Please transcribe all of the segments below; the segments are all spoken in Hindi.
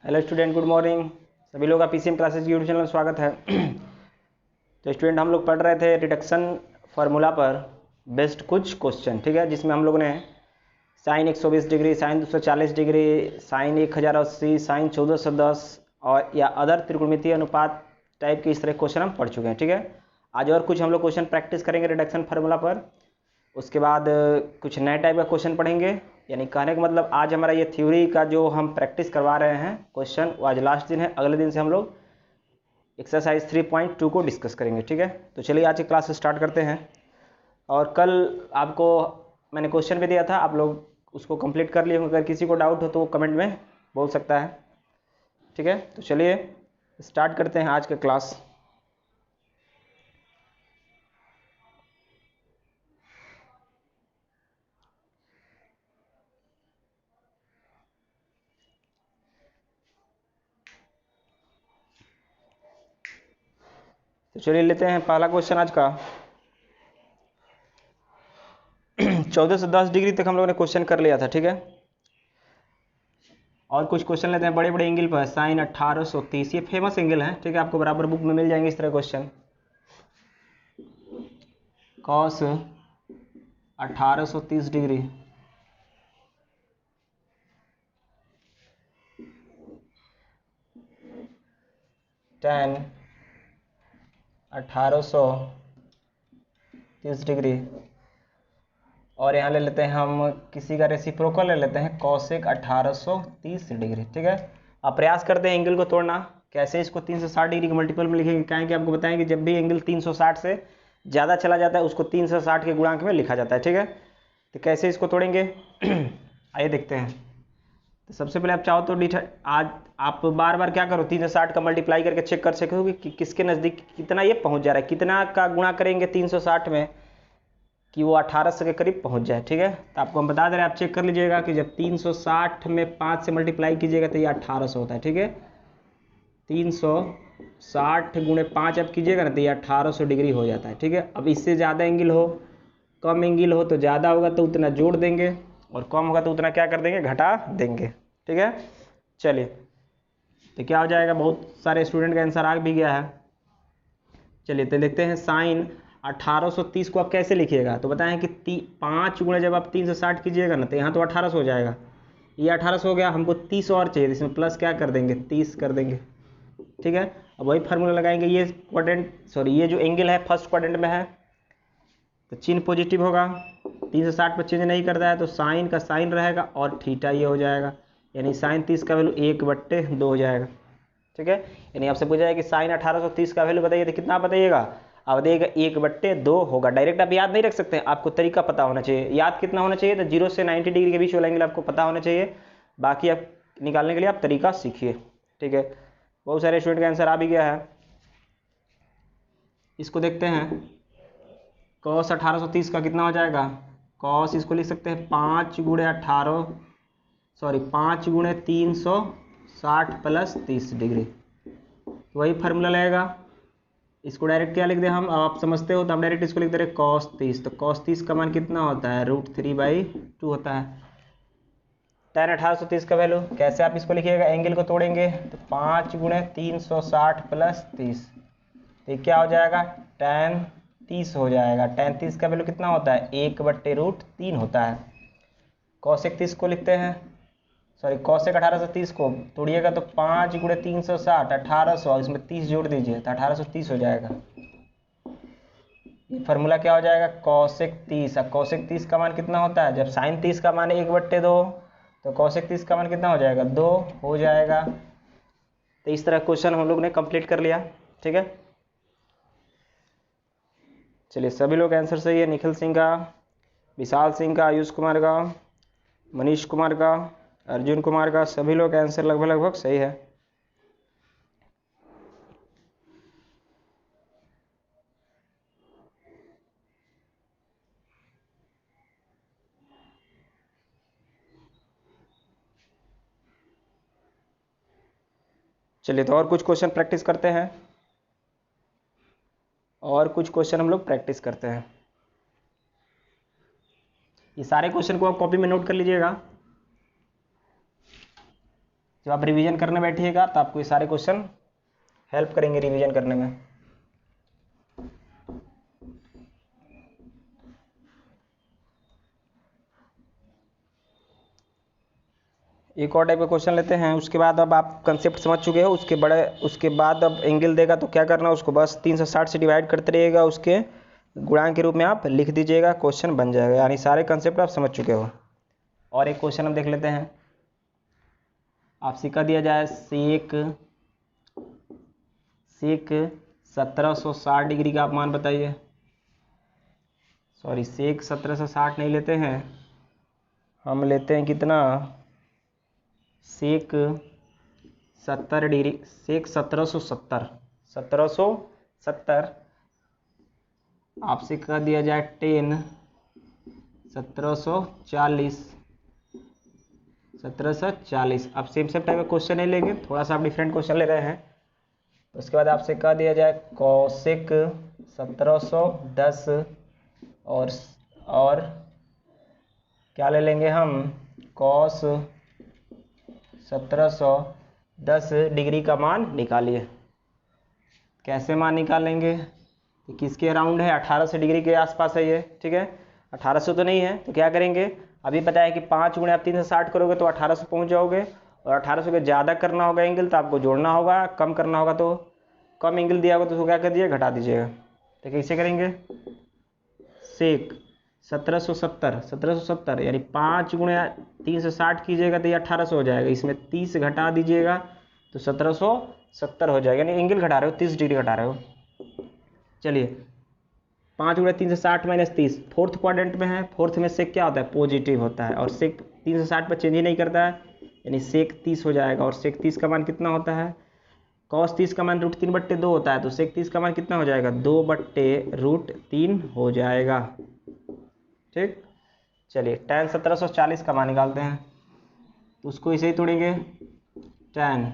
Hello student, good morning. सभी लोग का पीसीएम क्लासेस की यूट्यूब चैनल में स्वागत है। तो स्टूडेंट, हम लोग पढ़ रहे थे रिडक्शन फार्मूला पर बेस्ड कुछ क्वेश्चन, ठीक है, जिसमें हम लोग ने sine 120 degree, sine 240 degree, sine 1080, sine 1410 और या अदर त्रिकोणमितीय अनुपात टाइप के इस तरह क्वेश्चन हम पढ़ चुके हैं, ठीक है। आज और कुछ हम लोग क्वेश्चन प्रैक्टिस करेंगे रिडक्शन फार्मूला पर। उसके बाद कुछ नए टाइप का क्वेश्चन पढ़ेंगे। यानी कहने का मतलब आज हमारा ये थ्योरी का जो हम प्रैक्टिस करवा रहे हैं क्वेश्चन, वो आज लास्ट दिन है। अगले दिन से हम लोग एक्सरसाइज 3.2 को डिस्कस करेंगे, ठीक है। तो चलिए आज की क्लास स्टार्ट करते हैं। और कल आपको मैंने क्वेश्चन भी दिया था, आप लोग उसको कंप्लीट कर लिए होंगे। अगर किसी को डाउट हो तो वो कमेंट में बोल सकता है, ठीक है। तो चलिए स्टार्ट करते हैं आज का क्लास। तो चलिए लेते हैं पहला क्वेश्चन आज का। 14 से 10 डिग्री तक हम लोगों ने क्वेश्चन कर लिया था, ठीक है। और कुछ क्वेश्चन लेते हैं बड़े बड़े एंगल पर। साइन 1830, ये फेमस एंगल है, ठीक है। आपको बराबर बुक में मिल जाएंगे इस तरह question. Cos 1830 degree, ten 1830 degree. और यहाँ ले लेते हैं हम किसी का रेसिप्रोकल ले लेते हैं, कॉसेक 1830 डिग्री, ठीक है। अब प्रयास करते हैं एंगल को तोड़ना। कैसे इसको 360 डिग्री के मल्टीपल में लिखेंगे? क्या है कि आपको बताएं कि जब भी एंगल 360 से ज़्यादा चला जाता है उसको 360 के गुणांक में लिखा जाता है, ठीक है। तो कैसे इसको तोड़ेंगे आइए देखते हैं। तो सबसे पहले आप चाहो तो आज आप बार बार क्या करो, 360 का मल्टीप्लाई करके चेक कर सकोगे कि किसके नज़दीक कितना ये पहुंच जा रहा है। कितना का गुणा करेंगे 360 में कि वो 1800 के करीब पहुंच जाए, ठीक है। तो आपको हम बता दे रहे हैं, आप चेक कर लीजिएगा कि जब 360 में 5 से मल्टीप्लाई कीजिएगा तो ये 1800 होता है, ठीक है। 360 गुणे 5 आप कीजिएगा ना तो ये 1800 डिग्री हो जाता है, ठीक है। अब इससे ज़्यादा एंगल हो, कम एंगल हो तो ज़्यादा होगा तो उतना जोड़ देंगे, और कम होगा तो उतना क्या कर देंगे, घटा देंगे, ठीक है। चलिए तो क्या हो जाएगा, बहुत सारे स्टूडेंट का आंसर आ भी गया है। चलिए तो देखते हैं। साइन 1830 को आप कैसे लिखिएगा? तो बताएं कि 5 गुणे जब आप 360 कीजिएगा ना तो यहाँ तो 1800 हो जाएगा। ये 1800 हो गया, हमको 30 और चाहिए, इसमें प्लस क्या कर देंगे, 30 कर देंगे, ठीक है। अब वही फार्मूला लगाएंगे। ये क्वाड्रेंट ये जो एंगल है फर्स्ट क्वाड्रेंट में है तो चिन्ह पॉजिटिव होगा। 360 पर चेंज नहीं करता है तो साइन का साइन रहेगा और थीटा ये हो जाएगा। यानी साइन 30 का वैल्यू 1/2 हो जाएगा, ठीक है। यानी आपसे पूछा है कि साइन 1830 का वैल्यू बताइए तो कितना बताइएगा? अब देखिएगा 1/2 होगा। डायरेक्ट आप याद नहीं रख सकते, आपको तरीका पता होना चाहिए। याद कितना होना चाहिए? तो 0 से 90 डिग्री के बीच वाला एंगल आपको पता होना चाहिए। बाकी आप निकालने के लिए आप तरीका सीखिए, ठीक है। बहुत सारे स्टूडेंट का आंसर आ भी गया है। इसको देखते हैं। कॉस 1830 का कितना हो जाएगा? कॉस इसको लिख सकते हैं 5 गुणे 5 गुणे 360 प्लस 30 डिग्री, वही फार्मूला लगेगा। इसको डायरेक्ट क्या लिख दें हम? अब आप समझते हो तो हम डायरेक्ट इसको लिख दे रहे cos 30। तो cos 30 का मान कितना होता है? √3/2 होता है। tan 1830 का वैल्यू कैसे आप इसको लिखिएगा? एंगल को तोड़ेंगे तो 5 गुणे 360 प्लस 30, तो क्या हो जाएगा? tan 30 हो जाएगा। tan 30 का वैल्यू कितना होता है? 1/√3 होता है। cosec 30 को लिखते हैं, cosec 1830 को तोड़िएगा तो 5 गुणे 360 1800, इसमें 30 जोड़ दीजिए तो 1830 हो जाएगा। ये फार्मूला क्या हो जाएगा? cosec 30। अब cosec 30 का मान कितना होता है? जब sin 30 का मान 1/2 तो cosec 30 का मान कितना हो जाएगा? 2 हो जाएगा। तो इस तरह क्वेश्चन हम लोग ने कंप्लीट कर लिया, ठीक है। चलिए सभी लोग आंसर सही है। निखिल सिंह का, विशाल सिंह का, आयुष कुमार का, मनीष कुमार का, अर्जुन कुमार का, सभी लोग का आंसर लगभग लगभग सही है। चलिए तो और कुछ क्वेश्चन प्रैक्टिस करते हैं। और कुछ क्वेश्चन हम लोग प्रैक्टिस करते हैं। ये सारे क्वेश्चन को आप कॉपी में नोट कर लीजिएगा। जब आप रिवीजन करने बैठिएगा तो आपको ये सारे क्वेश्चन हेल्प करेंगे रिवीजन करने में। एक और टाइप का क्वेश्चन लेते हैं, उसके बाद अब आप कंसेप्ट समझ चुके हो, उसके बाद अब एंगल देगा तो क्या करना, उसको बस 360 से डिवाइड करते रहिएगा, उसके गुणांक के रूप में आप लिख दीजिएगा, क्वेश्चन बन जाएगा। यानी सारे कंसेप्ट आप समझ चुके हो। और एक क्वेश्चन हम देख लेते हैं। आपसे कह दिया जाए सेक 1760 डिग्री का आप मान बताइए। सॉरी, सेक 1760 नहीं लेते हैं, हम लेते हैं कितना, सेक 70 डिग्री, सेक 1770 आपसे कह दिया जाए 10 1740। अब सेम टाइप का क्वेश्चन नहीं लेंगे, थोड़ा सा आप डिफरेंट क्वेश्चन ले रहे हैं। तो उसके बाद आपसे कह दिया जाए कौशिक 1710 और क्या ले लेंगे हम, कॉस 1710 डिग्री का मान निकालिए। कैसे मान निकालेंगे, तो किसके अराउंड है, 1800 डिग्री के आसपास है ये, ठीक है। 1800 तो नहीं है, तो क्या करेंगे, अभी पता है कि 5 गुणे आप 360 करोगे तो 1800 पहुंच जाओगे, और 1800 के ज़्यादा करना होगा एंगल तो आपको जोड़ना होगा, कम करना होगा तो कम एंगल दिया होगा तो उसको क्या कर दीजिए, घटा दीजिएगा। तो कैसे करेंगे, सेक 1770 यानी 5 गुणे 360 कीजिएगा तो ये 1800 हो जाएगा, इसमें 30 घटा दीजिएगा तो 1770 हो जाएगा, यानी एंगल घटा रहे हो, 30 डिग्री घटा रहे हो। चलिए 5 गुणे 360 माइनस 30 फोर्थ क्वाड्रेंट में है, फोर्थ में सेक क्या होता है, पॉजिटिव होता है, और सेक 360 पर चेंज ही नहीं करता है, यानी सेक 30 हो जाएगा। और सेक 30 का मान कितना होता है, कॉस 30 का मान √3/2 होता है, तो सेक 30 का मान कितना हो जाएगा, 2/√3 हो जाएगा, ठीक। चलिए tan 1740 का मान निकालते हैं, तो उसको इसे ही तोड़ेंगे, tan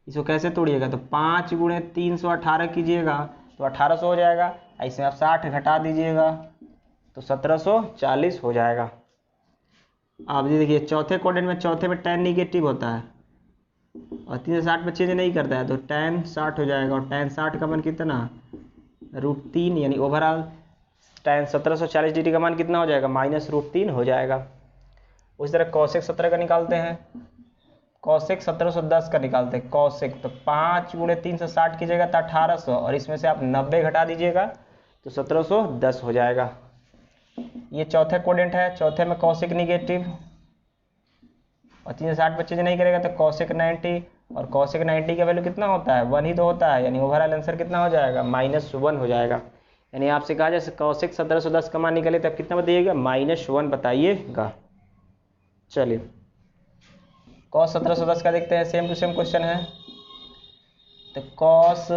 इसको कैसे तोड़िएगा, तो 5 गुणे 318 कीजिएगा तो 1800 हो जाएगा, इसमें आप 60 घटा दीजिएगा तो 1740 हो जाएगा। आप ये देखिए चौथे क्वाड्रेंट में, चौथे में tan निगेटिव होता है और 360 में चेंज नहीं करता है, तो tan 60 हो जाएगा, और tan 60 का मान कितना, √3, यानी ओवरऑल tan 1740 डिग्री का मान कितना हो जाएगा, -√3 हो जाएगा। उसी तरह कौशिक 17 का निकालते हैं, कौशिक 1710 का निकालते हैं कौशिक, तो 5 गुणे 360 कीजिएगा तो 1800, और इसमें से आप 90 घटा दीजिएगा तो 1710 हो जाएगा। ये चौथे क्वाड्रेंट है, चौथे में कौशिक निगेटिव और 360 पर चेंज नहीं करेगा तो कौशिक 90, और कौशिक 90 का वैल्यू कितना होता है, 1 ही तो होता है, यानी ओवरऑल आंसर कितना हो जाएगा, -1 हो जाएगा। यानी आपसे कहा जैसे कौशिक 1710 का मान निकाले तब कितना बताइएगा, -1 बताइएगा। चलिए कॉस 1710 का देखते हैं, सेम टू सेम क्वेश्चन है। तो कॉस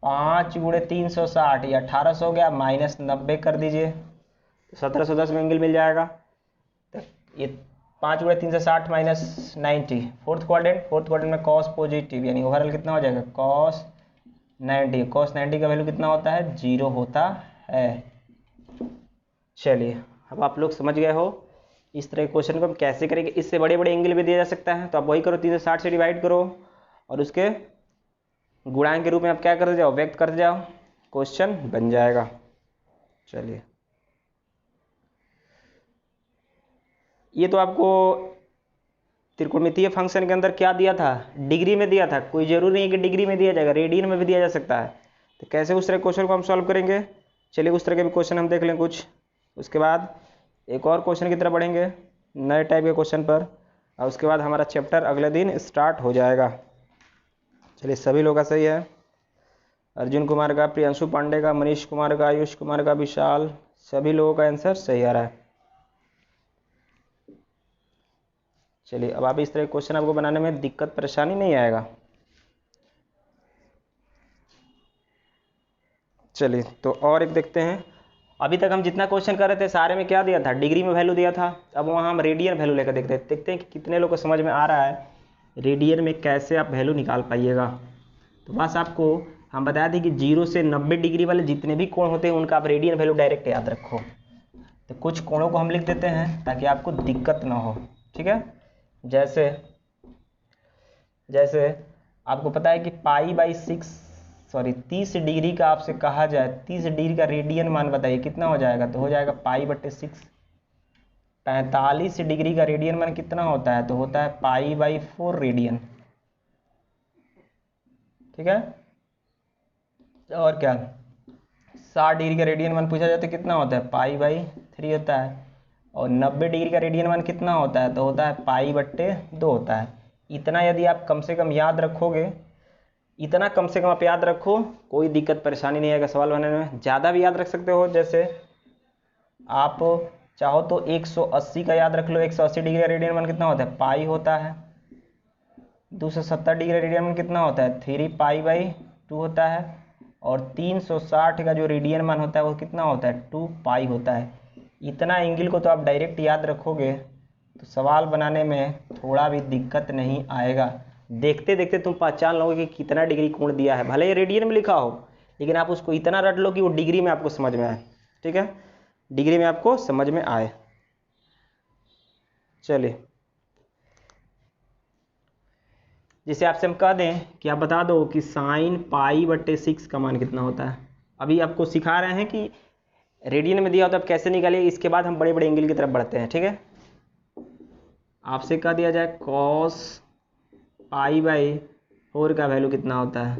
5 गुणे 360 ये 1800 हो गया, -90 कर दीजिए तो 1710 में एंगल मिल जाएगा। तो ये 5 गुणे 360 -90 फोर्थ क्वाड्रेंट में कॉस पॉजिटिव, यानी ओवरऑल कितना हो जाएगा, कॉस 90 का वैल्यू कितना होता है, 0 होता है। चलिए अब आप लोग समझ गए हो इस तरह के क्वेश्चन को हम कैसे करेंगे। इससे बड़े बड़े एंगल भी दिया जा सकता है, तो आप वही करो, 360 से डिवाइड करो और उसके गुणांक के रूप में आप क्या करते जाओ, व्यक्त करते जाओ, क्वेश्चन बन जाएगा। चलिए ये तो आपको त्रिकोणमितीय फंक्शन के अंदर क्या दिया था, डिग्री में दिया था, कोई जरूरी नहीं है कि डिग्री में दिया जाएगा, रेडियन में भी दिया जा सकता है। तो कैसे उस तरह के क्वेश्चन को हम सॉल्व करेंगे, चलिए उस तरह के भी क्वेश्चन हम देख लें कुछ, उसके बाद एक और क्वेश्चन की तरफ बढ़ेंगे नए टाइप के क्वेश्चन पर, और उसके बाद हमारा चैप्टर अगले दिन स्टार्ट हो जाएगा। चलिए सभी लोग का सही है, अर्जुन कुमार का, प्रियांशु पांडे का, मनीष कुमार का, आयुष कुमार का, विशाल, सभी लोगों का आंसर सही आ रहा है। चलिए अब आप इस तरह के क्वेश्चन आपको बनाने में दिक्कत परेशानी नहीं आएगा। चलिए तो और एक देखते हैं, अभी तक हम जितना क्वेश्चन कर रहे थे सारे में क्या दिया था, डिग्री में वैल्यू दिया था, अब वहाँ हम रेडियन वैल्यू लेकर देखते हैं कि कितने लोग को समझ में आ रहा है रेडियन में कैसे आप वैल्यू निकाल पाइएगा। तो बस आपको हम बताया थे कि 0 से 90 डिग्री वाले जितने भी कोण होते हैं उनका आप रेडियन वैल्यू डायरेक्ट याद रखो। तो कुछ कोणों को हम लिख देते हैं ताकि आपको दिक्कत ना हो, ठीक है। जैसे जैसे आपको पता है कि पाई/6 30 डिग्री का आपसे कहा जाए 30 डिग्री का रेडियन मान बताइए कितना हो जाएगा, तो हो जाएगा पाई/6। 45 डिग्री का रेडियन मान कितना होता है, तो होता है पाई/4 रेडियन। ठीक है, और क्या 60 डिग्री का रेडियन मान पूछा जाए तो कितना होता है, पाई/3 होता है। और 90 डिग्री का रेडियन मान कितना होता है, तो होता है पाई/2 होता है। इतना यदि आप कम से कम याद रखोगे, इतना कम से कम आप याद रखो, कोई दिक्कत परेशानी नहीं आएगा सवाल बनाने में। ज़्यादा भी याद रख सकते हो, जैसे आप चाहो तो 180 का याद रख लो। 180 डिग्री का रेडियन मान कितना होता है, पाई होता है। 270 डिग्री रेडियन मान कितना होता है, 3 पाई/2 होता है। और 360 का जो रेडियन मान होता है वो कितना होता है, 2 पाई होता है। इतना एंगल को तो आप डायरेक्ट याद रखोगे तो सवाल बनाने में थोड़ा भी दिक्कत नहीं आएगा। देखते देखते तुम पहचान लोगे कि कितना डिग्री कोण दिया है, भले ही रेडियन में लिखा हो, लेकिन आप उसको इतना रट लो कि वो डिग्री में आपको समझ में आए। ठीक है, डिग्री में आपको समझ में आए। चलिए, जैसे आपसे हम कह दें कि आप बता दो कि साइन पाई/6 का मान कितना होता है। अभी आपको सिखा रहे हैं कि रेडियन में दिया होता है, आप कैसे निकालिए। इसके बाद हम बड़े बड़े एंगल की तरफ बढ़ते हैं। ठीक है, आपसे कह दिया जाए कॉस पाई/4 का वैल्यू कितना होता है।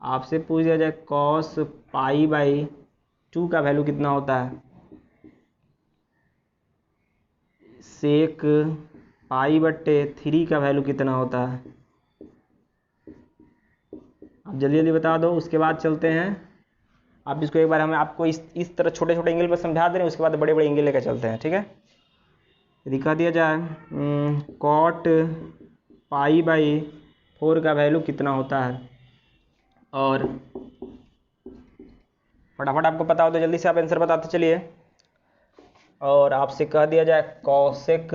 आपसे पूछ दिया जाए कॉस पाई/2 का वैल्यू कितना होता है। सेक पाई/3 का वैल्यू कितना होता है। आप जल्दी जल्दी बता दो, उसके बाद चलते हैं। आप इसको एक बार हमें आपको इस तरह छोटे छोटे एंगल पर समझा दे रहे हैं, उसके बाद बड़े बड़े एंगल लेकर चलते हैं। ठीक है, यदि कह दिया जाए कॉट पाई/4 का वैल्यू कितना होता है, और फटाफट आपको पता हो तो जल्दी से आप आंसर बताते चलिए। और आपसे कह दिया जाए कॉसेक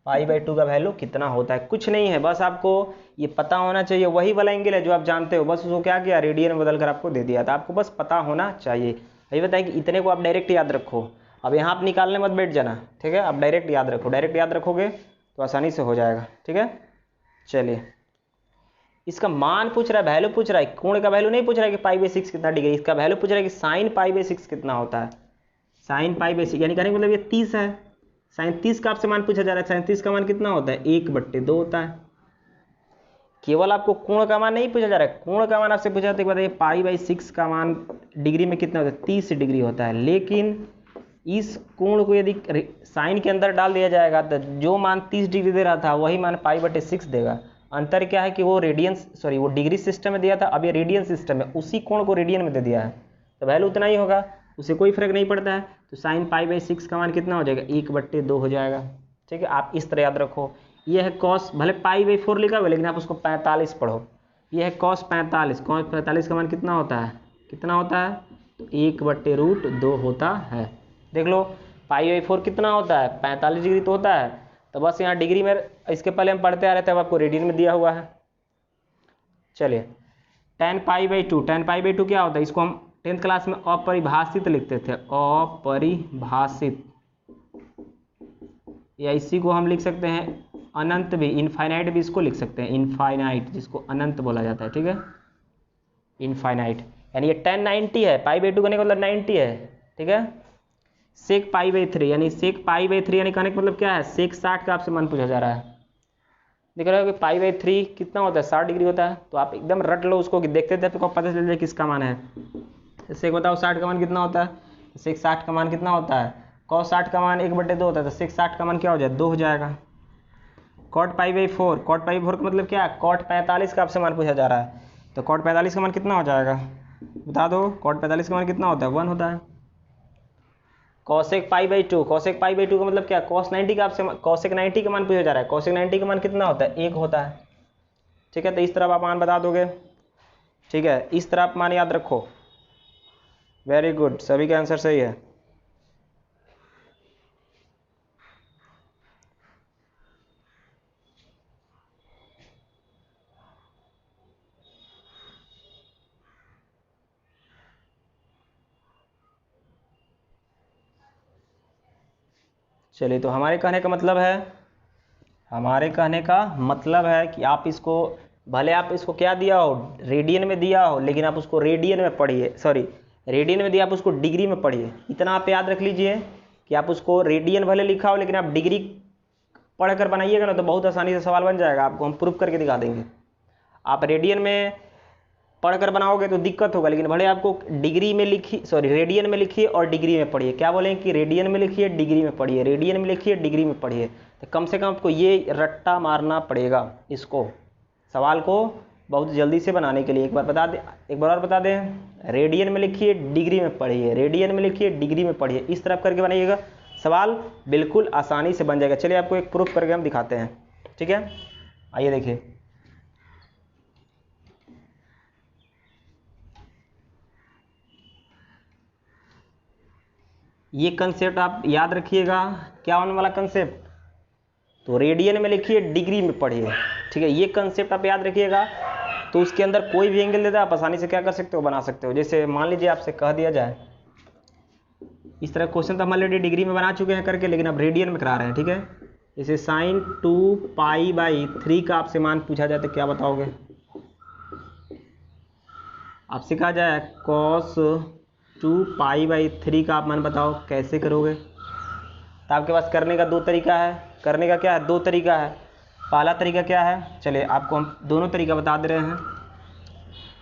पाई/2 का वैल्यू कितना होता है। कुछ नहीं है, बस आपको ये पता होना चाहिए। वही वाला एंगल है जो आप जानते हो, बस उसको क्या किया, रेडियन बदल कर आपको दे दिया था। आपको बस पता होना चाहिए। अभी बताएं कि इतने को आप डायरेक्ट याद रखो। अब यहाँ आप निकालने मत बैठ जाना। ठीक है, आप डायरेक्ट याद रखो। डायरेक्ट याद रखोगे तो आसानी से हो जाएगा। ठीक है, चलिए, इसका मान पूछ रहा है, वैल्यू पूछ रहा है, कोण का वैल्यू नहीं पूछ रहा है कि पाई/6 कितना डिग्री। इसका वैल्यू पूछ रहा है कि साइन पाई/6 कितना होता है। साइन पाई/6 यानी कहने का मतलब ये 30 है। साइन 30 का आपसे मान पूछा जा रहा है। साइन 30 का मान कितना होता है, 1/2 होता है। केवल आपको कोण का मान नहीं पूछा जा रहा है, कोण का मान आपसे पूछा जाता है कि बताइए पाई/6 का मान डिग्री में कितना होता है, 30 डिग्री होता है। लेकिन इस कोण को यदि साइन के अंदर डाल दिया जाएगा तो जो मान 30 डिग्री दे रहा था वही मान पाई/6 देगा। अंतर क्या है कि वो वो डिग्री सिस्टम में दिया था, अब ये रेडियन सिस्टम में, उसी कोण को रेडियन में दे दिया है, तो वैल्यू उतना ही होगा, उससे कोई फर्क नहीं पड़ता है। तो साइन पाई/6 का मान कितना हो जाएगा, 1/2 हो जाएगा। ठीक है, आप इस तरह याद रखो। ये है कॉस, भले पाई/4 लिखा हुआ लेकिन आप उसको 45 पढ़ो। ये है कॉस 45। कॉस 45 का मान कितना होता है, कितना होता है, तो 1/√2 होता है। देख लो, पाई/4 कितना होता है, 45 डिग्री तो होता है। तो बस यहाँ डिग्री में, इसके पहले हम पढ़ते आ रहे थे, अब आपको रेडियन में दिया हुआ है। चलिए, tan पाई/2, tan पाई/2 क्या होता है, इसको हम 10th क्लास में अपरिभाषित लिखते थे, अपरिभाषित, या इसी को हम लिख सकते हैं अनंत भी, इनफाइनाइट भी इसको लिख सकते हैं, इनफाइनाइट जिसको अनंत बोला जाता है। ठीक है, इनफाइनाइट, यानी ये 1090 है, पाई/2 करने का मतलब 90 है। ठीक है, सेक पाई/3 यानी सेक पाई/3 यानी कहने का मतलब क्या है, सेक 60 का आपसे मान पूछा जा रहा है। देख रहे हो कि पाई/3 कितना होता है, 60 डिग्री होता है। तो आप एकदम रट लो उसको, कि देखते थे आपको पता चल जाए किसका मान है। सेक बताओ 60 का मान कितना होता है, सेक 60 का मान कितना होता है, कॉस 60 का मान 1/2 होता है, तो सेक 60 का मान क्या हो जाए, 2 हो जाएगा। कॉट पाई/4, कॉट पाई/4 का मतलब क्या है, कॉट 45 का आपसे मान पूछा जा रहा है, तो कॉट 45 का मान कितना हो जाएगा, बता दो। कॉट 45 का मान कितना होता है, 1 होता है। कॉसेक पाई/2, कॉसेक पाई/2 का मतलब क्या, कॉस 90 का आपसे, कॉसेक 90 का मान पूछा जा रहा है, कॉसेक 90 का मान कितना होता है, 1 होता है। ठीक है, तो इस तरह आप मान बता दोगे। ठीक है, इस तरह आप मान याद रखो। वेरी गुड, सभी का आंसर सही है। चलिए, तो हमारे कहने का मतलब है हमारे कहने का मतलब है कि आप इसको, भले आप इसको क्या दिया हो, रेडियन में दिया हो, लेकिन आप उसको रेडियन में पढ़िए, सॉरी रेडियन में दिया, आप उसको डिग्री में पढ़िए। इतना आप याद रख लीजिए कि आप उसको रेडियन भले लिखा हो, लेकिन आप डिग्री पढ़ कर बनाइएगा ना तो बहुत आसानी से सवाल बन जाएगा। आपको हम प्रूफ करके दिखा देंगे। आप रेडियन में पढ़कर बनाओगे तो दिक्कत होगा, लेकिन भले आपको डिग्री में लिखिए, सॉरी रेडियन में लिखिए और डिग्री में पढ़िए। क्या बोलें कि रेडियन में लिखिए, डिग्री में पढ़िए, रेडियन में लिखिए, डिग्री में पढ़िए। तो कम से कम आपको ये रट्टा मारना पड़ेगा इसको, सवाल को बहुत जल्दी से बनाने के लिए। एक बार और बता दें, रेडियन में लिखिए, डिग्री में पढ़िए, रेडियन में लिखिए, डिग्री में पढ़िए। इस तरफ करके बनाइएगा, सवाल बिल्कुल आसानी से बन जाएगा। चलिए आपको एक प्रूफ करके हम दिखाते हैं, ठीक है। आइए देखिए, ये कंसेप्ट आप याद रखिएगा। क्या होने वाला कंसेप्ट, तो रेडियन में लिखिए, डिग्री में पढ़िए, ठीक है। ये कंसेप्ट आप याद रखिएगा, तो उसके अंदर कोई भी एंगल देता है आप आसानी से क्या कर सकते हो, बना सकते हो। जैसे मान लीजिए आपसे कह दिया जाए, इस तरह क्वेश्चन तो हम ऑलरेडी डिग्री में बना चुके हैं करके, लेकिन अब रेडियन में करा रहे हैं, ठीक है। जैसे sin 2π/3 का आपसे मान पूछा जाए तो क्या बताओगे। आपसे कहा जाए cos 2π/3 का आप मान बताओ, कैसे करोगे। तो आपके पास करने का दो तरीका है। करने का क्या है, दो तरीका है। पहला तरीका क्या है, चलिए आपको हम दोनों तरीका बता दे रहे हैं।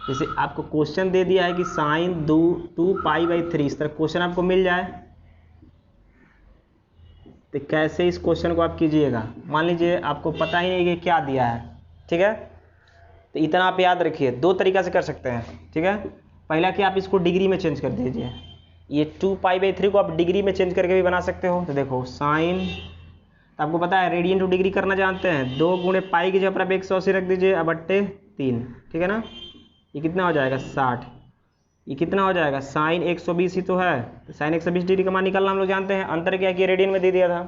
जैसे आपको क्वेश्चन दे दिया है कि sin 2π/3, इस तरह क्वेश्चन आपको मिल जाए तो कैसे इस क्वेश्चन को आप कीजिएगा। मान लीजिए आपको पता ही नहीं कि क्या दिया है, ठीक है। तो इतना आप याद रखिए, दो तरीका से कर सकते हैं, ठीक है। पहला कि आप इसको डिग्री में चेंज कर दीजिए, ये 2π/3 को आप डिग्री में चेंज करके भी बना सकते हो। तो देखो साइन, तो आपको पता है रेडियन टू डिग्री करना जानते हैं, 2 गुणे पाई की जगह पर आप 180 रख दीजिए, अब बट्टे 3, ठीक है ना। ये कितना हो जाएगा 60, ये कितना हो जाएगा साइन 120 ही तो है। तो साइन 120 डिग्री का मान निकालना हम लोग जानते हैं। अंतर क्या कि रेडियन में दे दिया था।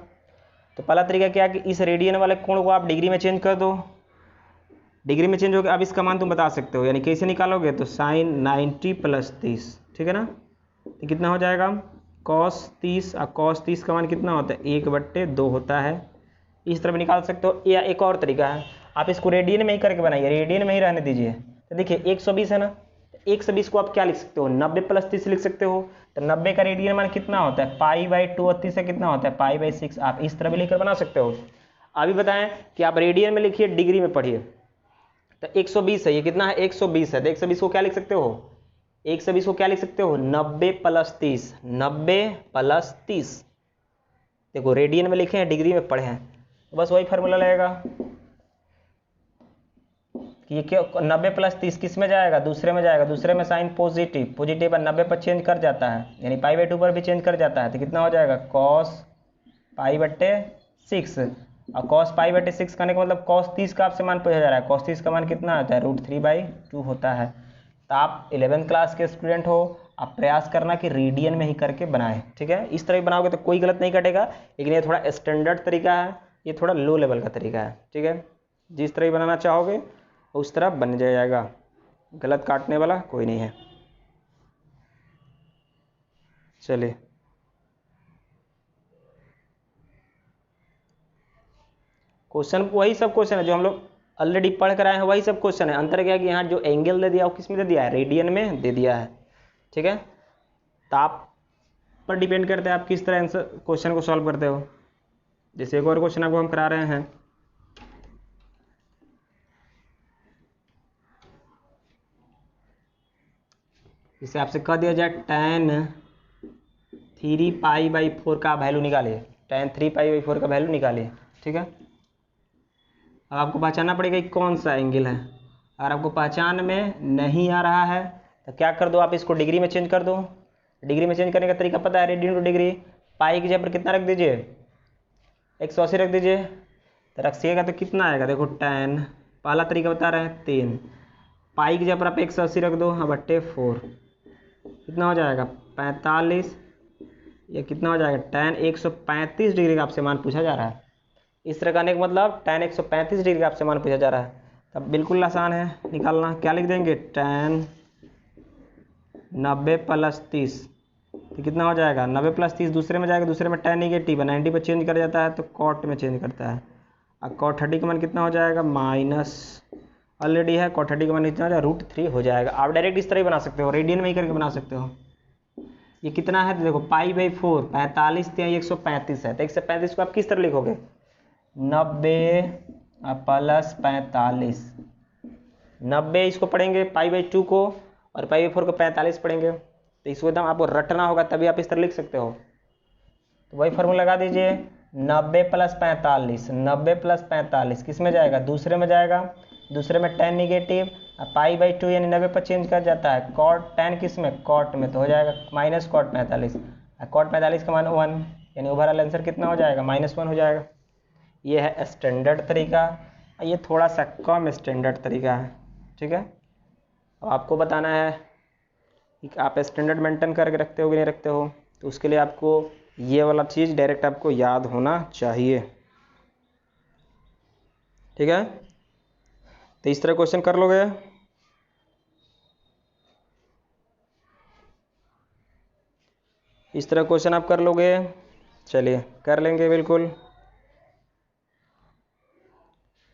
तो पहला तरीका क्या कि इस रेडियन वाले कोण को आप डिग्री में चेंज कर दो, डिग्री में चेंज हो गया। अब इसका मान तुम बता सकते हो, यानी कैसे निकालोगे, तो साइन 90 + 30, ठीक है ना। तो कितना हो जाएगा cos 30, और cos 30 का मान कितना होता है 1/2 होता है। इस तरह निकाल सकते हो। या एक और तरीका है, आप इसको रेडियन में ही करके बनाइए, रेडियन में ही रहने दीजिए। तो देखिए 120 है ना, 120 को आप क्या लिख सकते हो, 90 + 30 लिख सकते हो। तो 90 का रेडियन मान कितना होता है π/2, और 30 से कितना होता है π/6। आप इस तरह भी लिखकर बना सकते हो। अभी बताएं कि आप रेडियन में लिखिए, डिग्री में पढ़िए। तो 120 है, ये कितना है 120 है। तो 120 को क्या लिख सकते हो, 120 को क्या लिख सकते हो 90 + 30, 90 + 30। देखो रेडियन में लिखे हैं, डिग्री में पढ़े हैं, तो बस वही फार्मूला लगेगा कि ये क्या 90 + 30 किस में जाएगा, दूसरे में जाएगा। दूसरे में साइन पॉजिटिव, पॉजिटिव 90 पर चेंज कर जाता है, यानी π/2 पर भी चेंज कर जाता है। तो कितना हो जाएगा cos π/6, और cos π/6 करने का मतलब cos 30 का आपसे मान पूछा जा रहा है। cos 30 का मान कितना आता है √3/2 होता है। तो आप 11th क्लास के स्टूडेंट हो, आप प्रयास करना कि रेडियन में ही करके बनाएं, ठीक है। इस तरह बनाओगे तो कोई गलत नहीं कटेगा, लेकिन ये थोड़ा स्टैंडर्ड तरीका है, ये थोड़ा लो लेवल का तरीका है, ठीक है। जिस तरह बनाना चाहोगे उस तरह बन जाएगा, गलत काटने वाला कोई नहीं है। चलिए क्वेश्चन वही सब क्वेश्चन है जो हम लोग ऑलरेडी पढ़ कर आए हैं, वही सब क्वेश्चन है। अंतर क्या है कि यहाँ जो एंगल दे दिया वो किस में दे दिया है, रेडियन में दे दिया है, ठीक है। तो आप पर डिपेंड करता है आप किस तरह आंसर क्वेश्चन को सॉल्व करते हो। जैसे एक और क्वेश्चन आपको हम करा रहे हैं, जिसे आपसे कह दिया जाए tan 3π/4 का वैल्यू निकालिए, tan 3π/4 का वैल्यू निकालिए, ठीक है। अब आपको पहचानना पड़ेगा कि कौन सा एंगल है। अगर आपको पहचान में नहीं आ रहा है तो क्या कर दो, आप इसको डिग्री में चेंज कर दो। डिग्री में चेंज करने का तरीका पता है, रेडियन टू डिग्री। पाई की जगह पर कितना रख दीजिए 180 रख दीजिए। तो रखिएगा तो कितना आएगा, देखो tan, पहला तरीका बता रहे हैं 3, पाई की जगह पर आप 180 रख दो, हाँ बट्टे 4, कितना हो जाएगा 45, या कितना हो जाएगा tan 135 डिग्री का आपसे मान पूछा जा रहा है। इस तरह करने का मतलब tan 135 डिग्री का आपसे मान पूछा जा रहा है। तब बिल्कुल आसान है निकालना। क्या लिख देंगे tan 90 + 30, तो कितना हो जाएगा 90 + 30 दूसरे में जाएगा, दूसरे में tan नेगेटिव है, 90 पर चेंज कर जाता है तो cot में चेंज करता है। अब cot 30 का मान कितना हो जाएगा, माइनस ऑलरेडी है, cot 30 का मान कितना हो जाएगा, √3 हो जाएगा। आप डायरेक्ट इस तरह ही बना सकते हो, रेडियन में ही करके बना सकते हो। ये कितना है तो देखो π/4 45 135 है, तो 135 को आप किस तरह लिखोगे, 90 + 45, 90 इसको पढ़ेंगे π/2 को, और π/4 को 45 पढ़ेंगे, तो इसको एकदम आपको रटना होगा, तभी आप इस तरह लिख सकते हो। तो वही फॉर्मूला लगा दीजिए, 90 + 45, 90 + 45 किस में जाएगा, दूसरे में जाएगा, दूसरे में tan निगेटिव, π/2 यानी 90 पर चेंज कर जाता है, cot tan किस में, cot में, तो हो जाएगा माइनस cot 45, cot 45 का मान 1, यानी ओवरऑल आंसर कितना हो जाएगा, -1 हो जाएगा। ये है स्टैंडर्ड तरीका, ये थोड़ा सा कम स्टैंडर्ड तरीका है, ठीक है। अब आपको बताना है कि आप स्टैंडर्ड मेंटेन करके रखते हो कि नहीं रखते हो, तो उसके लिए आपको ये वाला चीज़ डायरेक्ट आपको याद होना चाहिए, ठीक है। तो इस तरह क्वेश्चन कर लोगे, इस तरह क्वेश्चन आप कर लोगे, चलिए कर लेंगे बिल्कुल,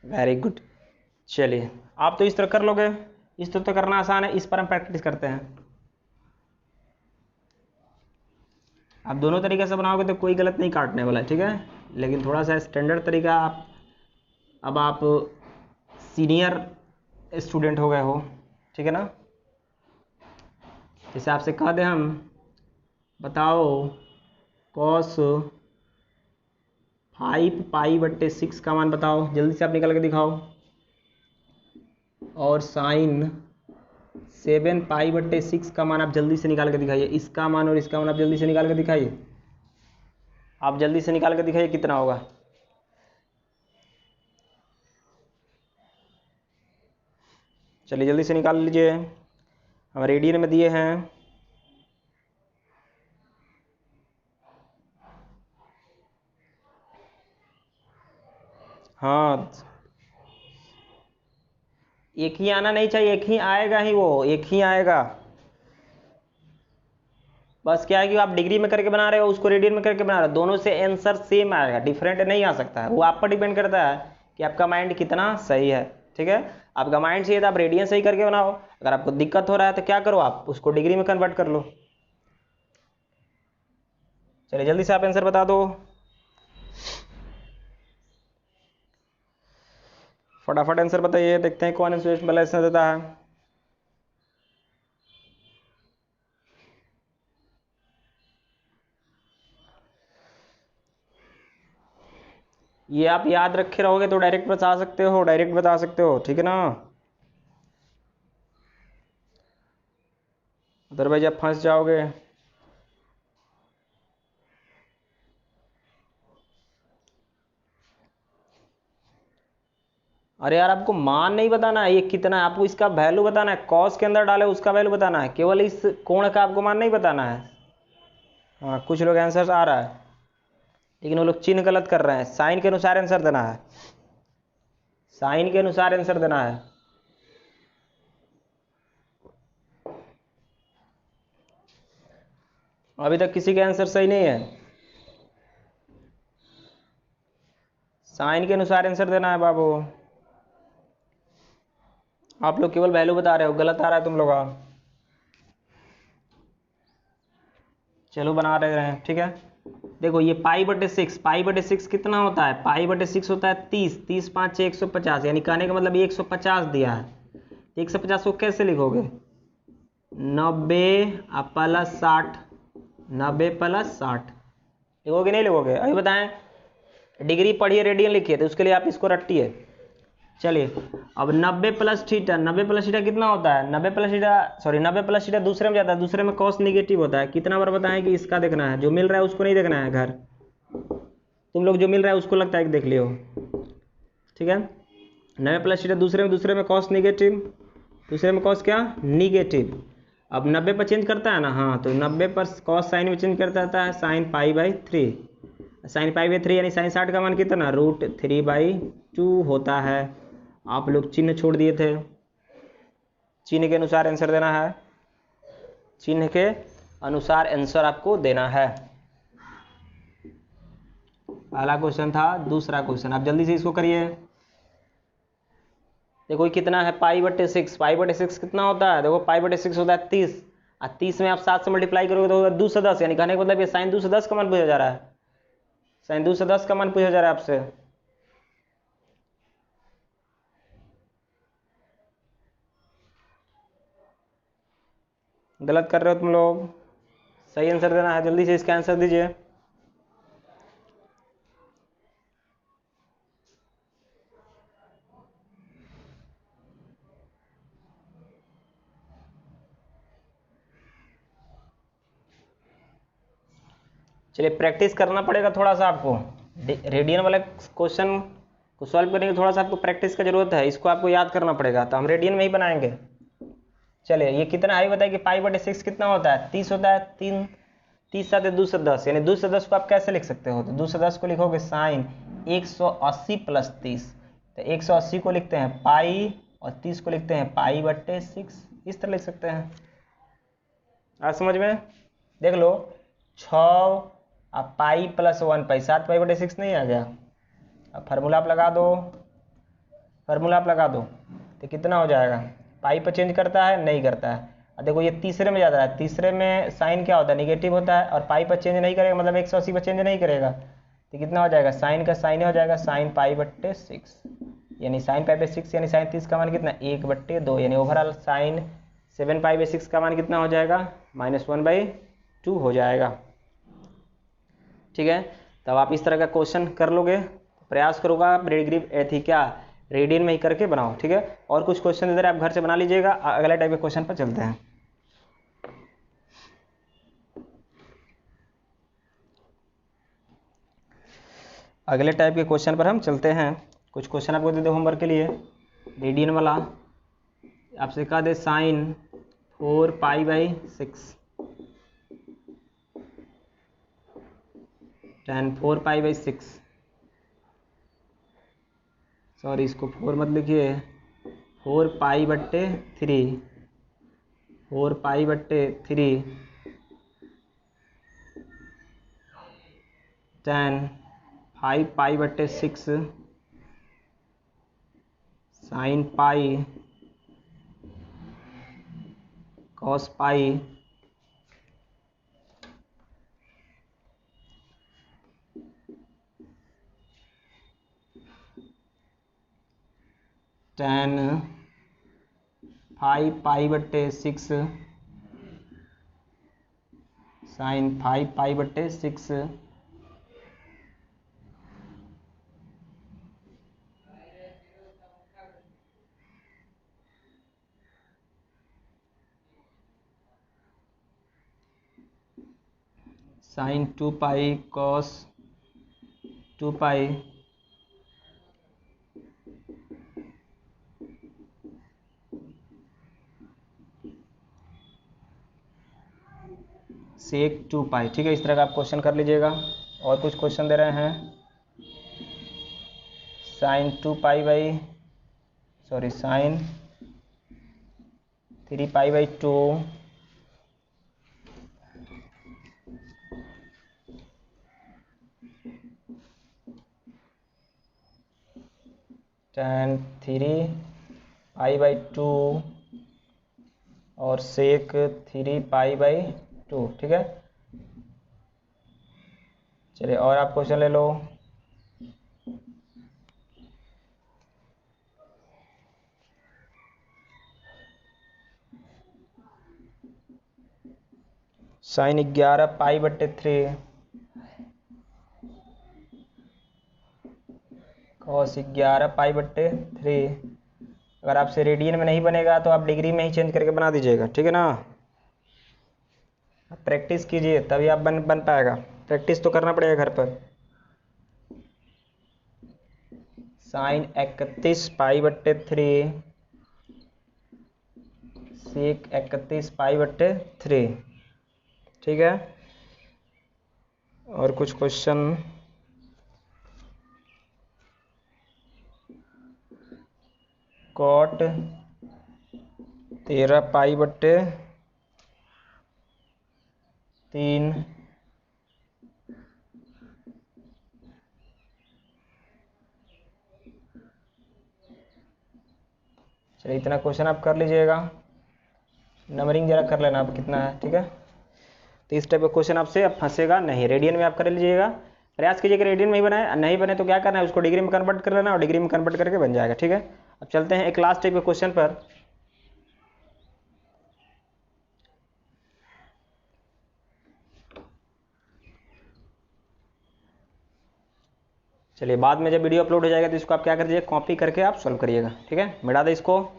वेरी गुड। चलिए आप तो इस तरह कर लोगे, इस तरह तो करना आसान है, इस पर हम प्रैक्टिस करते हैं। आप दोनों तरीके से बनाओगे तो कोई गलत नहीं काटने वाला है, ठीक है, लेकिन थोड़ा सा स्टैंडर्ड तरीका अब आप सीनियर स्टूडेंट हो गए हो, ठीक है ना। जैसे आपसे कह दें हम, बताओ cos 5 π/6 का मान बताओ, जल्दी से आप निकल के दिखाओ, और sin 7 π/6 का मान आप जल्दी से निकाल के दिखाइए, इसका मान और इसका मान आप जल्दी से निकाल के दिखाइए, आप जल्दी से निकाल के दिखाइए कितना होगा। चलिए जल्दी से निकाल लीजिए, हम रेडियन में दिए हैं, हाँ एक ही आना नहीं चाहिए, एक ही आएगा ही, वो एक ही आएगा। बस क्या है कि आप डिग्री में करके बना रहे हो, उसको रेडियन में करके बना रहे हो, दोनों से आंसर सेम आएगा, डिफरेंट नहीं आ सकता है। वो आप पर डिपेंड करता है कि आपका माइंड कितना सही है, ठीक है। आपका माइंड सही है तो आप रेडियन सही करके बनाओ, अगर आपको दिक्कत हो रहा है तो क्या करो, आप उसको डिग्री में कन्वर्ट कर लो। चलिए जल्दी से आप आंसर बता दो, फटाफट आंसर बताइए, देखते हैं कौन आंसर वाला आंसर देता है। ये आप याद रखे रहोगे तो डायरेक्ट बता सकते हो, डायरेक्ट बता सकते हो, ठीक है ना, अदरवाइज आप फंस जाओगे। अरे यार आपको मान नहीं बताना है ये कितना है, आपको इसका वैल्यू बताना है, कॉस के अंदर डाले उसका वैल्यू बताना है, केवल इस कोण का आपको मान नहीं बताना है। हाँ कुछ लोग आंसर आ रहा है, लेकिन वो लोग चिन्ह गलत कर रहे हैं, साइन के अनुसार आंसर देना है, साइन के अनुसार आंसर देना है। अभी तक किसी का आंसर सही नहीं है, साइन के अनुसार आंसर देना है बाबू। आप लोग केवल वैल्यू बता रहे हो, गलत आ रहा है तुम लोग। चलो बना रहे हैं, ठीक है। देखो ये π/6 कितना होता है, π/6 होता है 30, 30 5 6 150, यानी कहने का मतलब ये 150 दिया है, 150 को कैसे लिखोगे, 90 + 60, 90 + 60 लिखोगे नहीं लिखोगे, अभी बताएं। डिग्री पढ़िए रेडियन लिखिए, तो उसके लिए आप इसको रटिए। चलिए अब 90 + थीटा, 90 + थीटा कितना होता है, 90 + थीटा, सॉरी 90 + थीटा दूसरे में जाता है, दूसरे में कॉस निगेटिव होता है। कितना बार बताएं कि इसका देखना है, जो मिल रहा है उसको नहीं देखना है, घर तुम लोग जो मिल रहा है उसको लगता है कि देख लियो, ठीक है। 90 + थीटा दूसरे में कॉस निगेटिव, दूसरे में कॉस क्या निगेटिव। अब 90 पर चेंज करता है ना, हाँ तो 90 पर कॉस साइन में चेंज करता है, साइन π/3, साइन π/3 यानी साइन 60 का मान कितना, √3/2 होता है। आप लोग चिन्ह छोड़ दिए थे, चिन्ह के अनुसार आंसर देना है, चिन्ह के अनुसार आंसर आपको देना है। पहला क्वेश्चन था, दूसरा क्वेश्चन आप जल्दी से इसको करिए। देखो ये कितना है, पाई/6। पाई/6 कितना होता है, देखो पाई/6 होता है 30, और 30 में आप 7 से मल्टीप्लाई करोगे तो होगा 2 से 10, यानी कहने का मतलब ये साइन 2 से 10 का मान पूछा जा रहा है, साइन 2 से 10 का मान पूछा जा रहा है आपसे। गलत कर रहे हो तुम लोग, सही आंसर देना है, जल्दी से इसका आंसर दीजिए। चलिए प्रैक्टिस करना पड़ेगा थोड़ा सा आपको, रेडियन वाला क्वेश्चन को सॉल्व करने की थोड़ा सा आपको प्रैक्टिस का जरूरत है, इसको आपको याद करना पड़ेगा, तो हम रेडियन में ही बनाएंगे। चलिए ये कितना है बताइए कि पाई/6 कितना होता है, 30 होता है, 30 साथ 2 से 10, यानी 2 से 10 को आप कैसे लिख सकते हो, तो 2 से 10 को लिखोगे साइन 180 + 30, तो 180 को लिखते हैं पाई और 30 को लिखते हैं पाई/6, इस तरह लिख सकते हैं। आज समझ में, देख लो 6 अब पाई +1 पाई, 7 पाई/6 नहीं आ गया, अब फार्मूला आप लगा दो, फार्मूला आप लगा दो तो कितना हो जाएगा, पाई पर चेंज करता है नहीं करता है, और देखो ये तीसरे में जाता है, तीसरे में साइन क्या होता है निगेटिव होता है, और पाई पर चेंज नहीं करेगा मतलब 180 पर चेंज नहीं करेगा, तो कितना हो जाएगा, साइन का साइन हो जाएगा साइन पाई/6, यानी साइन पाई/6 यानी साइन 30 का मान कितना 1/2, यानी ओवरऑल साइन 7 पाई/6 का मान कितना हो जाएगा -1/2 हो जाएगा। ठीक है, तब आप इस तरह का क्वेश्चन कर लोगे, प्रयास करोगा आप डिग्री क्या रेडियन में ही करके बनाओ। ठीक है, और कुछ क्वेश्चन इधर आप घर से बना लीजिएगा, अगले टाइप के क्वेश्चन पर चलते हैं। अगले टाइप के क्वेश्चन पर हम चलते हैं, कुछ क्वेश्चन आपको दे दो होमवर्क के लिए, रेडियन वाला आपसे कहा दे sine 4 pi tan 4 pi, sorry इसको 4 मत लिखिए, 4 pi, 4 pi tan 5 pi sine pi cos pi tan 5 pi sine 5 pi sine 2 pi cos 2 pi sec 2 pi. ठीक है, इस तरह का आप क्वेश्चन कर लीजिएगा। और कुछ क्वेश्चन दे रहे हैं, साइन 3 पाई/2 tan 3 पाई/2 और सेक 3 पाई/2। ठीक है, चलिए और आप क्वेश्चन ले लो। साइन 11 पाई/3 कॉस 11 पाई/3, अगर आपसे रेडियन में नहीं बनेगा तो आप डिग्री में ही चेंज करके बना दीजिएगा। ठीक है ना, प्रैक्टिस कीजिए तभी आप बन पाएगा, प्रैक्टिस तो करना पड़ेगा घर पर। साइन 31 पाई/3 सेक 31 पाई/3। ठीक है, और कुछ क्वेश्चन, कॉट 13 पाई/3 3 चलिए इतना क्वेश्चन आप कर लीजिएगा, नंबरिंग जरा कर लेना आप कितना है, ठीक है। तो इस टाइप का क्वेश्चन आपसे अब फंसेगा नहीं, रेडियन में आप कर लीजिएगा, प्रयास कीजिएगा रेडियन में ही बनाए, नहीं बने तो क्या करना है उसको डिग्री में कन्वर्ट कर लेना और डिग्री में कन्वर्ट करके बन जाएगा, ठीक है। अब चलते हैं एक लास्ट टाइप के क्वेश्चन पर। चलिए बाद में जब वीडियो अपलोड हो जाएगा तो इसको आप क्या करिए, कॉपी करके आप सॉल्व करिएगा, ठीक है। मिटा दे इसको।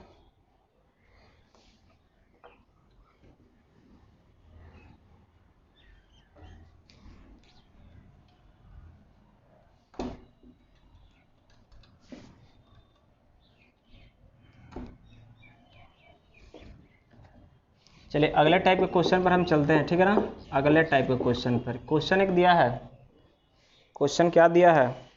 चलिए अगले टाइप के क्वेश्चन पर हम चलते हैं, ठीक है ना। अगले टाइप के क्वेश्चन पर क्वेश्चन एक दिया है, क्वेश्चन क्या दिया है,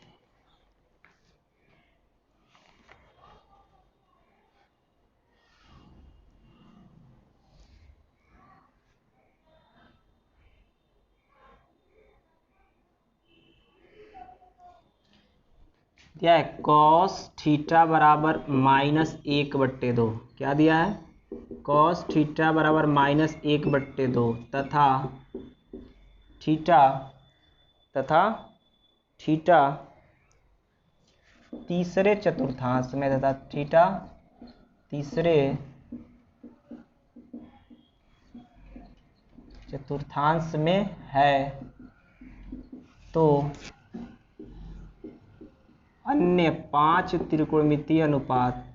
दिया है कॉस थीटा बराबर -1/2। क्या दिया है, कॉस थीटा बराबर -1/2 तथा थीटा तीसरे चतुर्थांश में तथा थीटा तीसरे चतुर्थांश में है तो अन्य 5 त्रिकोणमितीय अनुपात,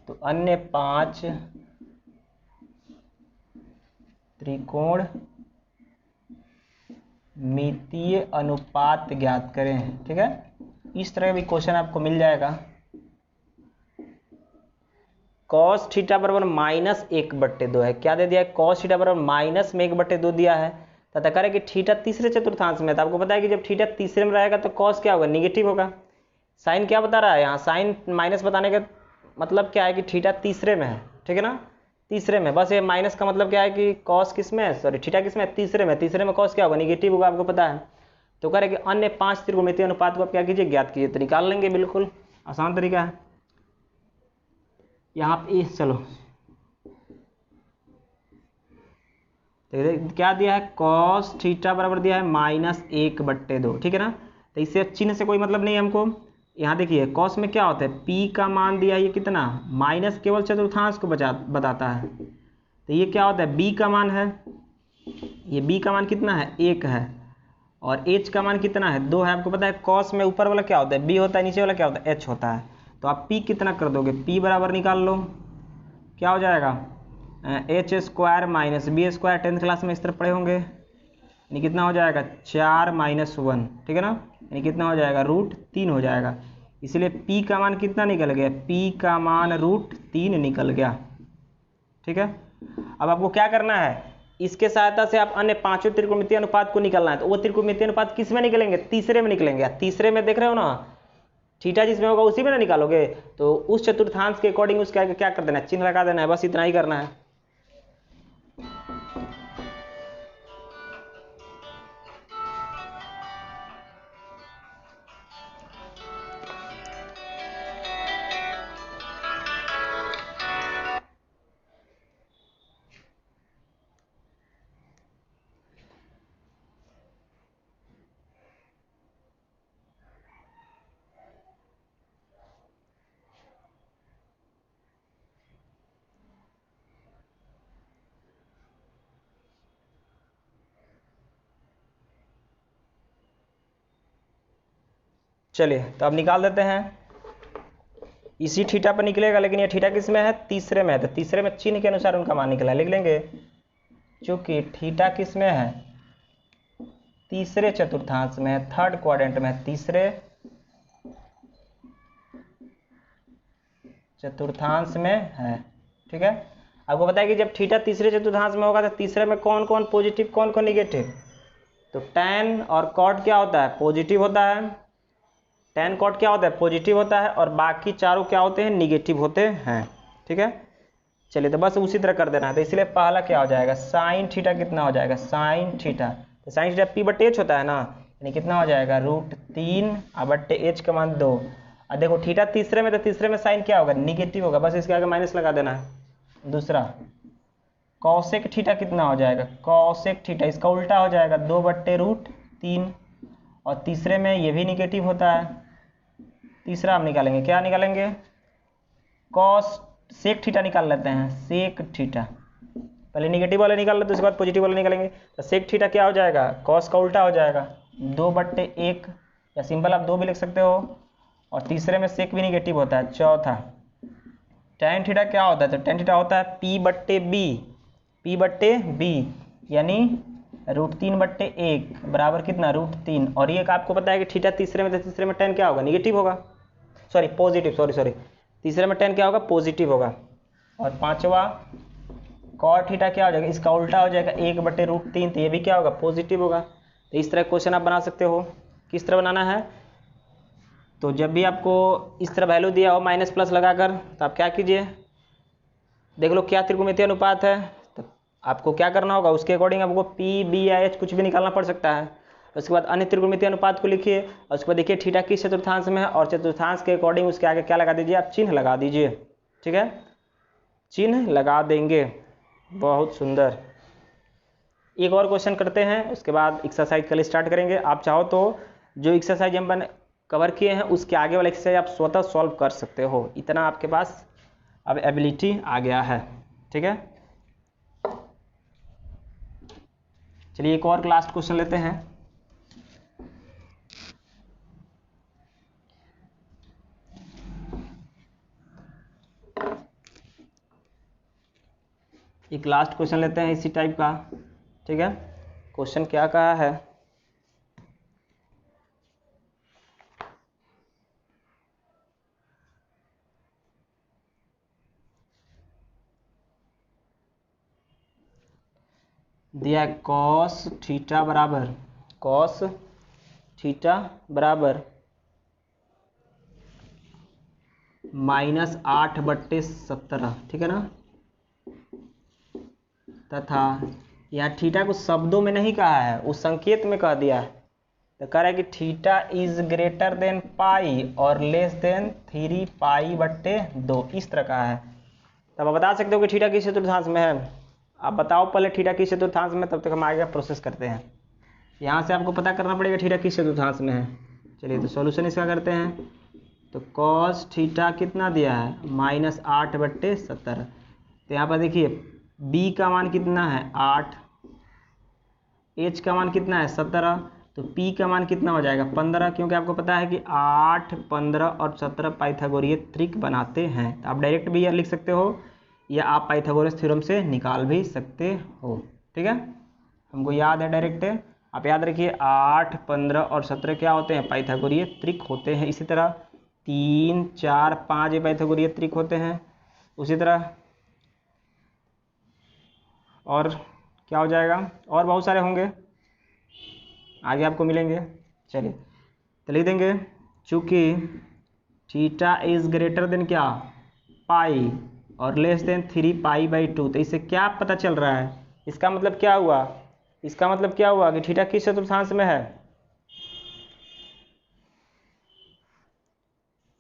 तो अन्य 5 त्रिकोणमितीय अनुपात ज्ञात करें, ठीक है। इस तरह का भी क्वेश्चन आपको मिल जाएगा। कॉस थीटा बराबर -1/2 है, क्या दे दिया है, कॉस थीटा बराबर -1/2 दिया है तथा करे कि थीटा तीसरे चतुर्थांश में, तो आपको पता है कि जब थीटा तीसरे में रहेगा तो कॉस क्या होगा, निगेटिव होगा। साइन क्या बता रहा है यहाँ, साइन माइनस बताने का मतलब क्या है कि थीटा तीसरे में है, ठीक है ना, तीसरे में। बस ये माइनस का मतलब क्या है कि कॉस किस में है, सॉरी थीटा किस में है, तीसरे में। तीसरे में कॉस क्या होगा, निगेटिव होगा, आपको पता है। तो कह रहे कि अन्य 5 त्रिकोणमितीय अनुपात को आप क्या कीजिए, ज्ञात कीजिए। तो निकाल लेंगे, बिल्कुल आसान तरीका है। यहाँ पे चलो तो क्या दिया है, कॉस थीटा बराबर दिया है -1/2, ठीक है ना। तो इससे चिन्ह से कोई मतलब नहीं है हमको। यहाँ देखिए कॉस में क्या होता है, पी का मान दिया है ये कितना, माइनस केवल चतुर्थांश को बताता है। तो ये क्या होता है, बी का मान है, ये बी का मान कितना है, 1 है, और एच का मान कितना है, 2 है। आपको पता है कॉस में ऊपर वाला क्या होता है, बी होता है, नीचे वाला क्या होता है, एच होता है। तो आप पी कितना कर दोगे, पी बराबर निकाल लो, क्या हो जाएगा, h² - b²। 10th क्लास में इस तरह पढ़े होंगे, यानी कितना हो जाएगा 4 - 1, ठीक है ना, यानी कितना हो जाएगा √3 हो जाएगा। इसलिए p का मान कितना निकल गया, p का मान √3 निकल गया, ठीक है। अब आपको क्या करना है, इसके सहायता से आप अन्य 5 त्रिकोणमितीय अनुपात को निकालना है। तो वो त्रिकोणमितीय अनुपात किस में निकलेंगे, तीसरे में निकलेंगे। तीसरे में देख रहे हो ना, थीटा जिसमें होगा उसी में ना निकालोगे। तो उस चतुर्थांश के अकॉर्डिंग उसके आगे क्या कर देना है, चिन्ह लगा देना है, बस इतना ही करना है। चलिए तो अब निकाल देते हैं। इसी थीटा पर निकलेगा, लेकिन ये थीटा किस में है, तीसरे में है। तो तीसरे में चिन्ह के अनुसार उनका मान निकला, लिख लेंगे। चूंकि थीटा किस में है, तीसरे चतुर्थांश में है, थर्ड क्वाड्रेंट में है, तीसरे चतुर्थांश में है, ठीक है। आपको पता है कि जब थीटा तीसरे चतुर्थांश में होगा तो तीसरे में कौन कौन पॉजिटिव कौन कौन निगेटिव, तो tan और cot क्या होता है, पॉजिटिव होता है। tan cot क्या होता है, पॉजिटिव होता है, और बाकी चारों क्या होते हैं, निगेटिव होते हैं, ठीक है। चलिए तो बस उसी तरह कर देना है। तो इसलिए पहला क्या हो जाएगा, साइन थीटा कितना हो जाएगा, साइन थीटा, तो साइन थीटा p/h होता है ना, यानी कितना हो जाएगा √3 /h का मान 2। अब देखो थीटा तीसरे में, तो तीसरे में साइन क्या होगा, निगेटिव होगा, बस इसके आगे माइनस लगा देना है। दूसरा कॉसेक थीटा कितना हो जाएगा, कॉसेक थीटा इसका उल्टा हो जाएगा 2/√3। और तीसरे में ये भी निगेटिव होता है। तीसरा हम निकालेंगे, क्या निकालेंगे, कॉस सेक थीटा निकाल लेते हैं, सेक थीटा। पहले निगेटिव वाले निकाल लेते, उसके बाद पॉजिटिव वाले निकालेंगे। तो सेक थीटा क्या हो जाएगा, कॉस का उल्टा हो जाएगा 2/1, या सिंपल आप 2 भी लिख सकते हो। और तीसरे में सेक भी निगेटिव होता है। चौथा tan थीटा क्या होता है, तो tan थीटा होता है P/B, P/B यानी √3/1 बराबर कितना, √3। और ये आपको पता है कि थीटा तीसरे में, तो तीसरे में tan क्या होगा, निगेटिव होगा, सॉरी पॉजिटिव, सॉरी तीसरे में tan क्या होगा, पॉजिटिव होगा। और पांचवा cot थीटा क्या हो जाएगा, इसका उल्टा हो जाएगा 1/√3, तो ये भी क्या होगा, पॉजिटिव होगा। तो इस तरह क्वेश्चन आप बना सकते हो। किस तरह बनाना है, तो जब भी आपको इस तरह वैल्यू दिया हो माइनस प्लस लगाकर, तो आप क्या कीजिए, देख लो क्या त्रिकोणमितीय अनुपात है, तो आपको क्या करना होगा, उसके अकॉर्डिंग आपको P, B या H कुछ भी निकालना पड़ सकता है। उसके बाद अन्य त्रिकोणमितीय अनुपात को लिखिए, और उसके बाद देखिए थीटा किस चतुर्थांश में है, और चतुर्थांश के अकॉर्डिंग उसके आगे क्या लगा दीजिए, आप चिन्ह लगा दीजिए। ठीक है, चिन्ह लगा देंगे। बहुत सुंदर। एक और क्वेश्चन करते हैं, उसके बाद एक्सरसाइज कल स्टार्ट करेंगे। आप चाहो तो जो एक्सरसाइज हम कवर किए हैं उसके आगे वाला एक्सरसाइज आप स्वतः सॉल्व कर सकते हो, इतना आपके पास अब एबिलिटी आ गया है। ठीक है, चलिए एक और लास्ट क्वेश्चन लेते हैं। एक लास्ट क्वेश्चन लेते हैं इसी टाइप का। ठीक है, क्वेश्चन क्या कहा है, दिया कॉस थीटा बराबर, कॉस थीटा बराबर -8/17, ठीक है ना। तथा यहाँ थीटा को शब्दों में नहीं कहा है, उस संकेत में कह दिया है। तो कह रहा है कि theta is greater than pi और लेस देन 3π/2, इस तरह का है। तब आप बता सकते हो कि थीटा किस चतुर्थांश में है। आप बताओ पहले थीटा किस चतुर्थांश में, तब तक हम आगे का प्रोसेस करते हैं। यहाँ से आपको पता करना पड़ेगा थीटा किस चतुर्थांश में है। चलिए तो सॉल्यूशन इसका करते हैं। तो कॉस थीटा कितना दिया है, -8/17। तो यहाँ पर देखिए बी का मान कितना है 8, एच का मान कितना है 17, तो पी का मान कितना हो जाएगा 15, क्योंकि आपको पता है कि 8, 15 और 17 पाइथागोरीय त्रिक बनाते हैं। तो आप डायरेक्ट भी यह लिख सकते हो, या आप पाइथागोरस थ्योरम से निकाल भी सकते हो। ठीक है, हमको याद है डायरेक्ट, आप याद रखिए 8, 15 और 17 क्या होते हैं, पाइथागोरीय त्रिक होते हैं। इसी तरह 3, 4, 5 ये पाइथागोरीय त्रिक होते हैं। उसी तरह और क्या हो जाएगा, और बहुत सारे होंगे, आगे आपको मिलेंगे। चलिए तो लिख देंगे, चूँकि थीटा इज ग्रेटर देन क्या, पाई और लेस देन 3π/2, तो इससे क्या पता चल रहा है, इसका मतलब क्या हुआ, इसका मतलब क्या हुआ कि थीटा किस चतुर्थांश में है।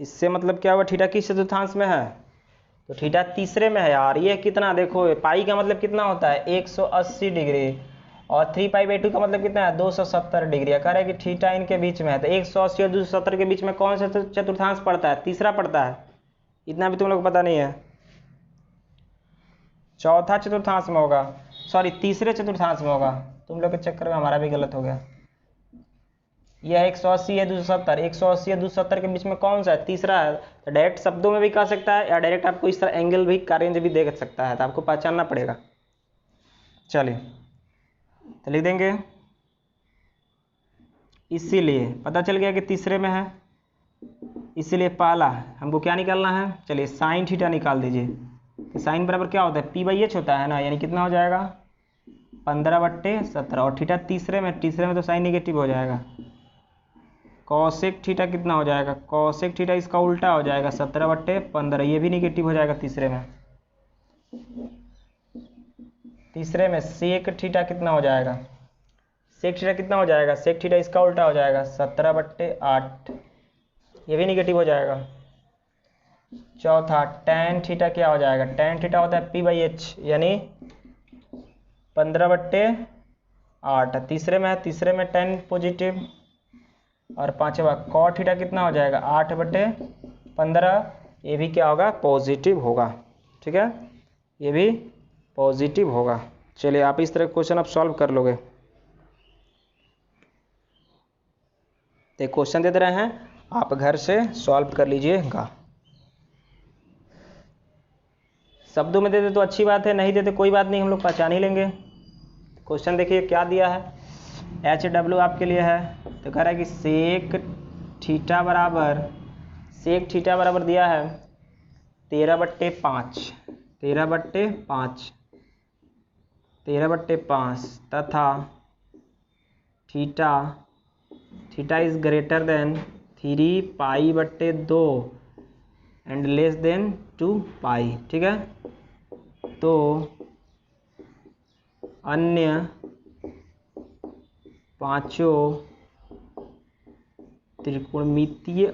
इससे मतलब क्या हुआ, थीटा किस चतुर्थांश में है, तो थीटा तीसरे में है यार। ये कितना देखो, पाई का मतलब कितना होता है 180 डिग्री, और 3π/2 का मतलब कितना है 270 डिग्री। कह रहा है कि थीटा इनके बीच में है, तो 180 और 270 के बीच में कौन सा चतुर्थांश पड़ता है, तीसरा पड़ता है। इतना भी तुम लोग को पता नहीं है, चौथा चतुर्थांश में होगा, सॉरी तीसरे चतुर्थांश में होगा। तुम लोग के चक्कर में हमारा भी गलत हो गया। यह 180 है 270, 180 या 270 के बीच में कौन सा है, तीसरा है। तो डायरेक्ट शब्दों में भी कह सकता है, या डायरेक्ट आपको इस तरह एंगल भी का रेंज भी देख सकता है, तो आपको पहचानना पड़ेगा। चलिए तो लिख देंगे, इसीलिए पता चल गया कि तीसरे में है, इसीलिए पहला हमको क्या निकालना है, चलिए साइन थीटा निकाल दीजिए। तो साइन बराबर क्या होता है, P/H होता है ना, यानी कितना हो जाएगा 15/17। और थीटा तीसरे में तो साइन निगेटिव हो जाएगा। कॉसेक थीटा कितना हो जाएगा, कॉसेक थीटा इसका उल्टा हो जाएगा 17/15, ये भी निगेटिव हो जाएगा तीसरे में। तीसरे में सेक थीटा कितना हो जाएगा, सेक थीटा कितना हो जाएगा, सेक थीटा इसका उल्टा हो जाएगा 17/8। ये भी निगेटिव हो जाएगा। चौथा tan थीटा क्या हो जाएगा, tan थीटा होता है p/h यानी 15/8। तीसरे में है, तीसरे में tan पॉजिटिव। और पांचवा cot थीटा कितना हो जाएगा 8/15, ये भी क्या होगा पॉजिटिव होगा। ठीक है, ये भी पॉजिटिव होगा। चलिए आप इस तरह क्वेश्चन आप सॉल्व कर लोगे। तो क्वेश्चन दे रहे हैं, आप घर से सॉल्व कर लीजिएगा। शब्दों में देते तो अच्छी बात है, नहीं देते कोई बात नहीं, हम लोग पहचान ही लेंगे। क्वेश्चन देखिए क्या दिया है, HW आपके लिए है। तो कह रहा है कि सेक थीटा बराबर दिया है 13/5 तथा theta is greater than 3π/2 and less than 2π। ठीक है, तो अन्य पांचों त्रिकोणमितीय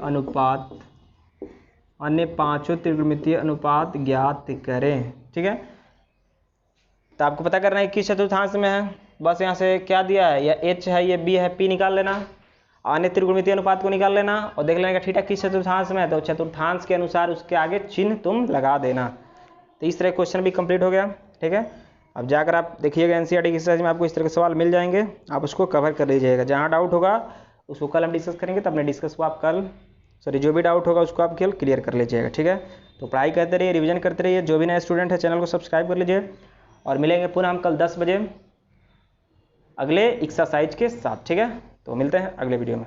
अनुपात ज्ञात करें। ठीक है, तो आपको पता करना है किस चतुर्थांश में है। बस यहाँ से क्या दिया है, या h है, ये b है, p निकाल लेना, अन्य त्रिकोणमितीय अनुपात को निकाल लेना और देख लेना कि थीटा किस चतुर्थांश में है, तो चतुर्थांश के अनुसार उसके आगे चिन्ह तुम लगा देना। तो इस तरह क्वेश्चन भी कंप्लीट हो गया। ठीक है, अब जाकर आप देखिएगा एनसीईआरटी की एक्सरसाइज में आपको इस तरह के सवाल मिल जाएंगे, आप उसको कवर कर लीजिएगा। जहाँ डाउट होगा उसको कल हम डिस्कस करेंगे, तो अपने डिस्कस को आप कल जो भी डाउट होगा उसको आप कल क्लियर कर लीजिएगा। ठीक है, तो पढ़ाई करते रहिए, रिवीजन करते रहिए। जो भी नए स्टूडेंट है चैनल को सब्सक्राइब कर लीजिए और मिलेंगे पुनः हम कल 10 बजे अगले एक्सरसाइज के साथ। ठीक है, तो मिलते हैं अगले वीडियो में।